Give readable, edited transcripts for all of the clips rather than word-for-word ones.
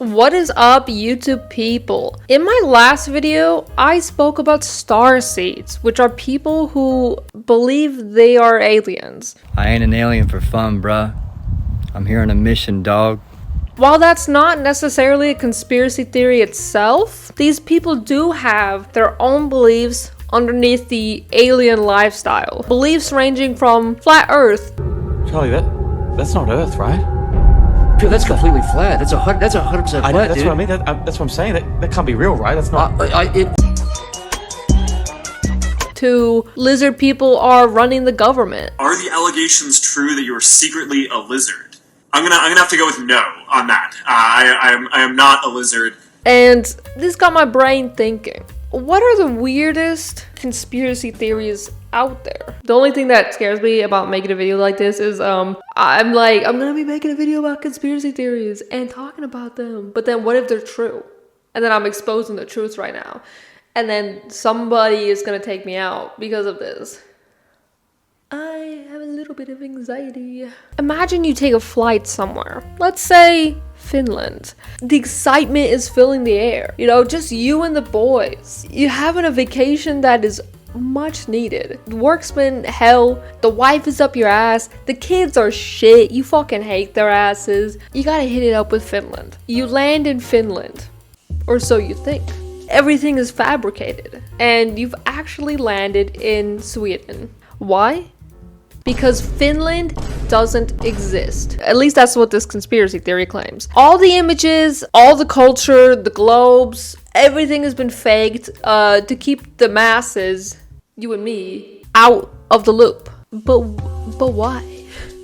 What is up, YouTube people? In my last video, I spoke about starseeds, which are people who believe they are aliens. I ain't an alien for fun, bruh. I'm here on a mission, dog. While that's not necessarily a conspiracy theory itself, these people do have their own beliefs underneath the alien lifestyle. Beliefs ranging from flat Earth. Charlie, that's not Earth, right? Dude, that's completely flat. That's 100% flat, I know, that's dude. what I mean. That's what I'm saying. That can't be real, right? That's not. To lizard people are running the government. Are the allegations true that you are secretly a lizard? I'm gonna have to go with no on that. I am not a lizard. And this got my brain thinking. What are the weirdest conspiracy theories out there? The only thing that scares me about making a video like this is I'm gonna be making a video about conspiracy theories and talking about them. But then what if they're true? And then I'm exposing the truth right now. And then somebody is gonna take me out because of this. I have a little bit of anxiety. Imagine you take a flight somewhere. Let's say Finland. The excitement is filling the air. You know, just you and the boys. You're having a vacation that is much needed. Work's been hell. The wife is up your ass. The kids are shit. You fucking hate their asses. You gotta hit it up with Finland. You land in Finland. Or so you think. Everything is fabricated. And you've actually landed in Sweden. Why? Because Finland doesn't exist. At least that's what this conspiracy theory claims. All the images, all the culture, the globes, everything has been faked to keep the masses, you and me, out of the loop. But why?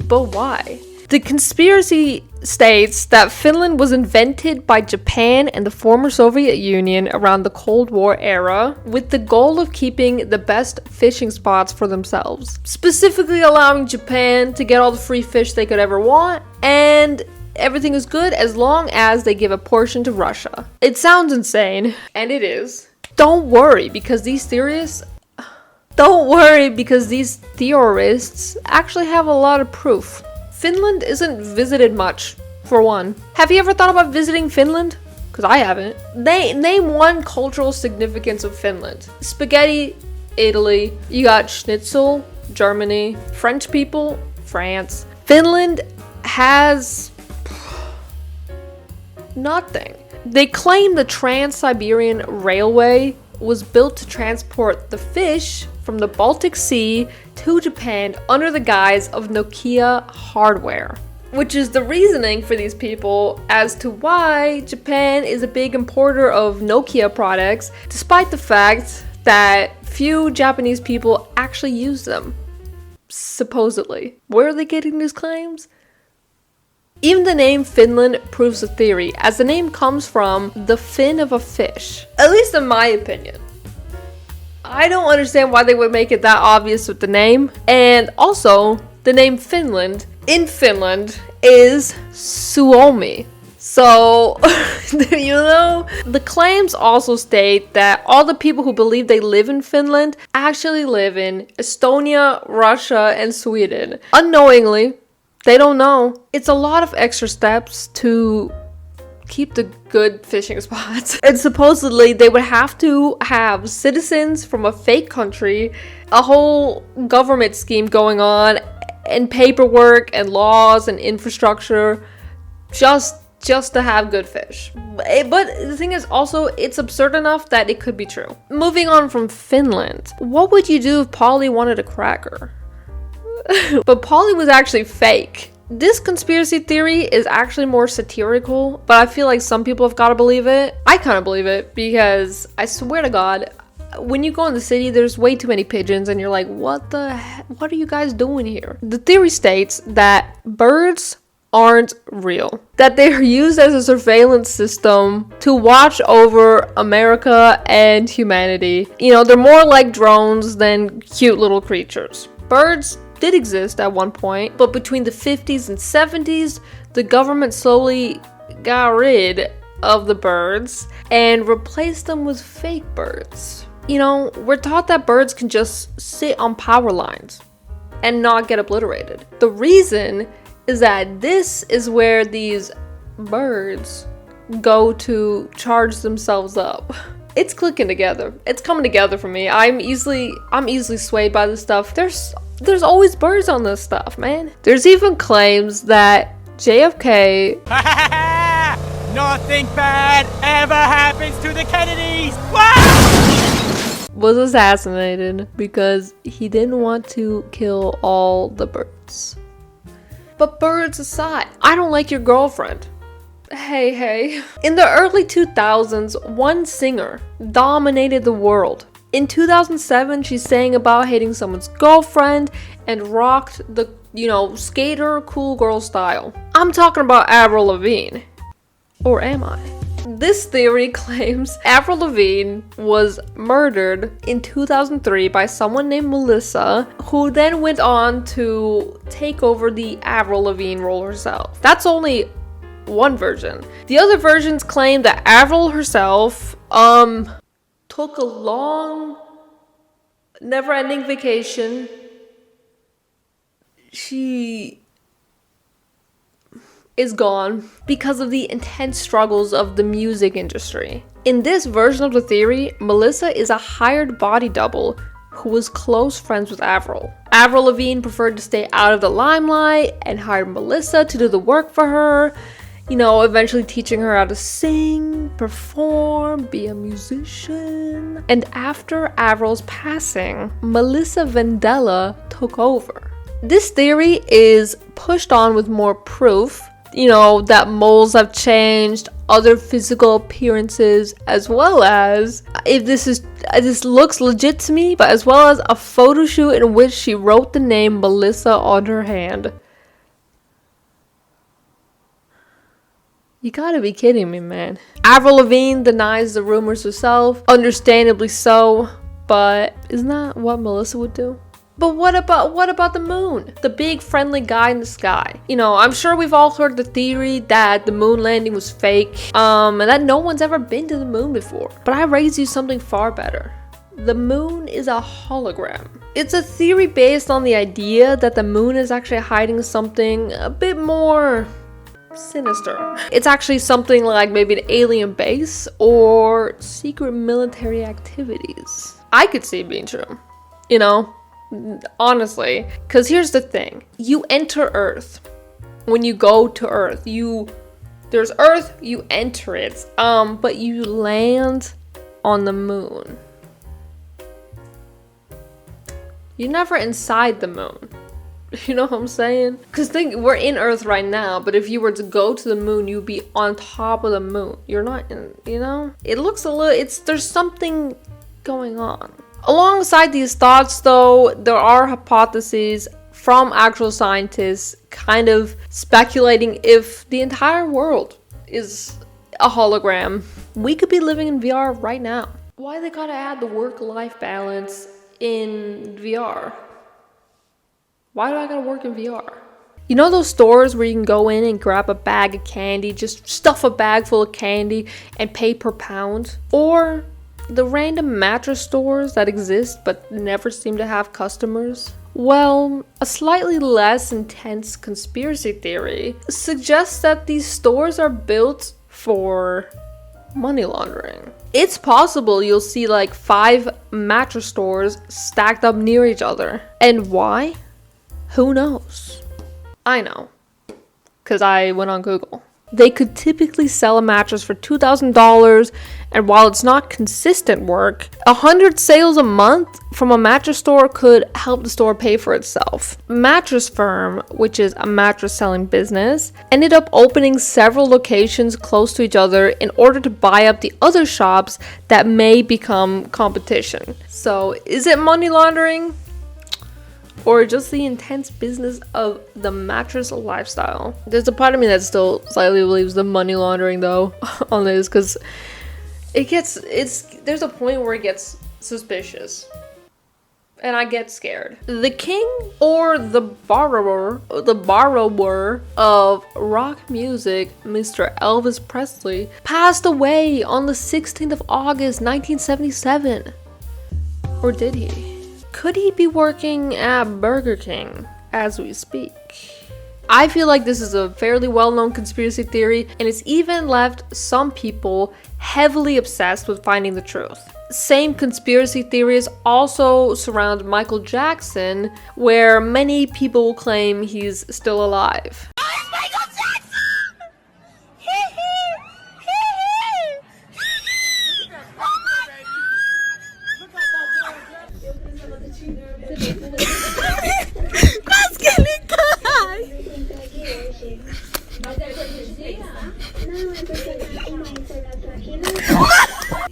But why? The conspiracy states that Finland was invented by Japan and the former Soviet Union around the Cold War era with the goal of keeping the best fishing spots for themselves, specifically allowing Japan to get all the free fish they could ever want, and everything is good as long as they give a portion to Russia. It sounds insane, and it is. Don't worry, because these theorists actually have a lot of proof. Finland isn't visited much, for one. Have you ever thought about visiting Finland? Because I haven't. Name one cultural significance of Finland. Spaghetti, Italy. You got schnitzel, Germany. French people, France. Finland has nothing. They claim the Trans-Siberian Railway was built to transport the fish from the Baltic Sea to Japan under the guise of Nokia hardware, which is the reasoning for these people as to why Japan is a big importer of Nokia products, despite the fact that few Japanese people actually use them, supposedly. Where are they getting these claims? Even the name Finland proves the theory, as the name comes from the fin of a fish, at least in my opinion. I don't understand why they would make it that obvious with the name. And also, the name Finland in Finland is Suomi. So, you know, the claims also state that all the people who believe they live in Finland actually live in Estonia, Russia, and Sweden. Unknowingly, they don't know. It's a lot of extra steps to keep the good fishing spots. And supposedly they would have to have citizens from a fake country, a whole government scheme going on, and paperwork and laws and infrastructure just to have good fish. But the thing is also, it's absurd enough that it could be true. Moving on from Finland, what would you do if Polly wanted a cracker? But Polly was actually fake. This conspiracy theory is actually more satirical, but I feel like some people have got to believe it. I kind of believe it because I swear to God, when you go in the city, there's way too many pigeons and you're like, what are you guys doing here? The theory states that birds aren't real, that they are used as a surveillance system to watch over America and humanity. You know, they're more like drones than cute little creatures. Birds did exist at one point, but between the 50s and 70s, the government slowly got rid of the birds and replaced them with fake birds. You know, we're taught that birds can just sit on power lines and not get obliterated. The reason is that this is where these birds go to charge themselves up. It's clicking together. It's coming together for me. I'm easily swayed by this stuff. There's always birds on this stuff, man. There's even claims that JFK Nothing bad ever happens to the Kennedys! was assassinated because he didn't want to kill all the birds. But birds aside, I don't like your girlfriend. Hey. In the early 2000s, one singer dominated the world. In 2007, she sang about hating someone's girlfriend and rocked the, skater cool girl style. I'm talking about Avril Lavigne. Or am I? This theory claims Avril Lavigne was murdered in 2003 by someone named Melissa, who then went on to take over the Avril Lavigne role herself. That's only one version. The other versions claim that Avril herself took a long, never-ending vacation. She is gone because of the intense struggles of the music industry. In this version of the theory, Melissa is a hired body double who was close friends with Avril. Avril Lavigne preferred to stay out of the limelight and hired Melissa to do the work for her, eventually teaching her how to sing, perform, be a musician. And after Avril's passing, Melissa Vandella took over. This theory is pushed on with more proof, that moles have changed, other physical appearances, as well as, if this looks legit to me, but as well as a photo shoot in which she wrote the name Melissa on her hand. You gotta be kidding me, man. Avril Lavigne denies the rumors herself, understandably so, but isn't that what Melissa would do? But what about the moon? The big friendly guy in the sky. I'm sure we've all heard the theory that the moon landing was fake, and that no one's ever been to the moon before. But I raise you something far better. The moon is a hologram. It's a theory based on the idea that the moon is actually hiding something a bit more sinister. It's actually something like maybe an alien base or secret military activities. I could see it being true, honestly, because here's the thing. You enter Earth. When you go to Earth, there's Earth, you enter it, but you land on the moon. You're never inside the moon. You know what I'm saying? Because we're in Earth right now, but if you were to go to the moon, you'd be on top of the moon. You're not in, It looks there's something going on. Alongside these thoughts, though, there are hypotheses from actual scientists kind of speculating if the entire world is a hologram. We could be living in VR right now. Why they gotta add the work-life balance in VR? Why do I gotta work in VR? Those stores where you can go in and grab a bag of candy, just stuff a bag full of candy and pay per pound? Or the random mattress stores that exist but never seem to have customers? Well, a slightly less intense conspiracy theory suggests that these stores are built for money laundering. It's possible you'll see like 5 mattress stores stacked up near each other. And why? Who knows? I know, because I went on Google. They could typically sell a mattress for $2,000, and while it's not consistent work, 100 sales a month from a mattress store could help the store pay for itself. Mattress Firm, which is a mattress selling business, ended up opening several locations close to each other in order to buy up the other shops that may become competition. So, is it money laundering? Or just the intense business of the mattress lifestyle? There's a part of me that still slightly believes the money laundering though on this, because there's a point where it gets suspicious. And I get scared. The king or the borrower of rock music, Mr. Elvis Presley, passed away on the 16th of August, 1977. Or did he? Could he be working at Burger King as we speak? I feel like this is a fairly well-known conspiracy theory, and it's even left some people heavily obsessed with finding the truth. Same conspiracy theories also surround Michael Jackson, where many people claim he's still alive.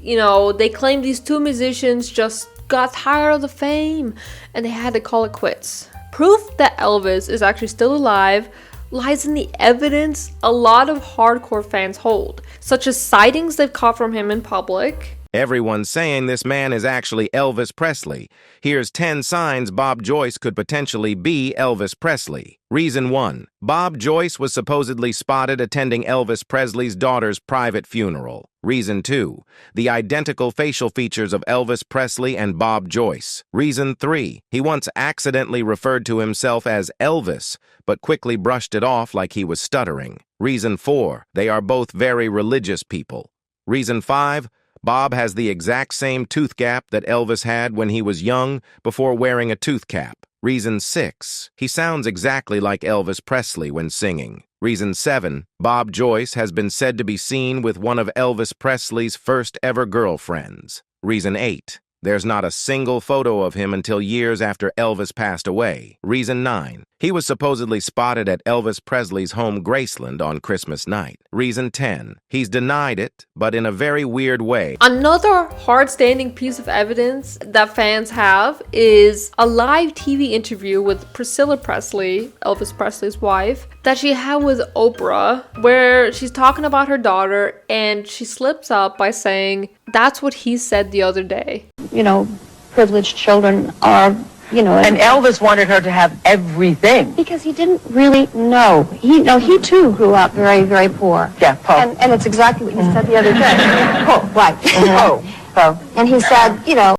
You know, they claim these two musicians just got tired of the fame and they had to call it quits. Proof that Elvis is actually still alive lies in the evidence a lot of hardcore fans hold, such as sightings they've caught from him in public. Everyone's saying this man is actually Elvis Presley. Here's 10 signs Bob Joyce could potentially be Elvis Presley. Reason 1. Bob Joyce was supposedly spotted attending Elvis Presley's daughter's private funeral. Reason 2. The identical facial features of Elvis Presley and Bob Joyce. Reason 3. He once accidentally referred to himself as Elvis, but quickly brushed it off like he was stuttering. Reason 4. They are both very religious people. Reason 5. Bob has the exact same tooth gap that Elvis had when he was young before wearing a tooth cap. Reason 6. He sounds exactly like Elvis Presley when singing. Reason 7. Bob Joyce has been said to be seen with one of Elvis Presley's first ever girlfriends. Reason 8. There's not a single photo of him until years after Elvis passed away. Reason 9. He was supposedly spotted at Elvis Presley's home Graceland on Christmas night. Reason 10. He's denied it, but in a very weird way. Another hard-standing piece of evidence that fans have is a live TV interview with Priscilla Presley, Elvis Presley's wife, that she had with Oprah, where she's talking about her daughter and she slips up by saying, "That's what he said the other day." You know, privileged children are, you know... And Elvis wanted her to have everything. Because he didn't really know. He too grew up very, very poor. Yeah, poor. And it's exactly what you said the other day. Poor, right. Poor. And he said, you know...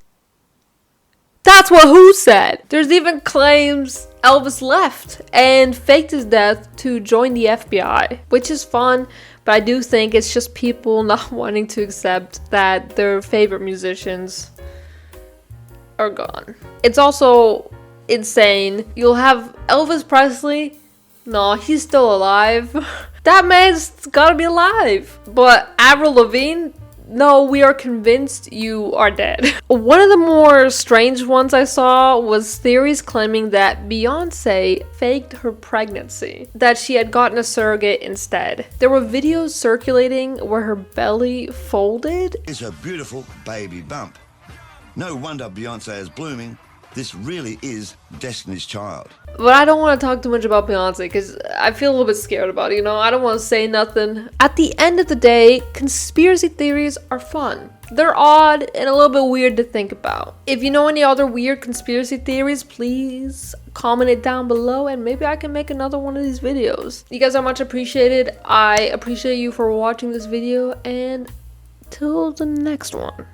That's what who said. There's even claims Elvis left and faked his death to join the FBI, which is fun, but I do think it's just people not wanting to accept that their favorite musicians are gone. It's also insane. You'll have Elvis Presley. No, he's still alive. That man's gotta be alive. But Avril Lavigne, no, we are convinced you are dead. One of the more strange ones I saw was theories claiming that Beyonce faked her pregnancy, that she had gotten a surrogate instead. There were videos circulating where her belly folded. It's a beautiful baby bump. No wonder Beyonce is blooming. This really is Destiny's Child. But I don't want to talk too much about Beyonce because I feel a little bit scared about it, I don't want to say nothing. At the end of the day, conspiracy theories are fun. They're odd and a little bit weird to think about. If you know any other weird conspiracy theories, please comment it down below and maybe I can make another one of these videos. You guys are much appreciated. I appreciate you for watching this video and till the next one.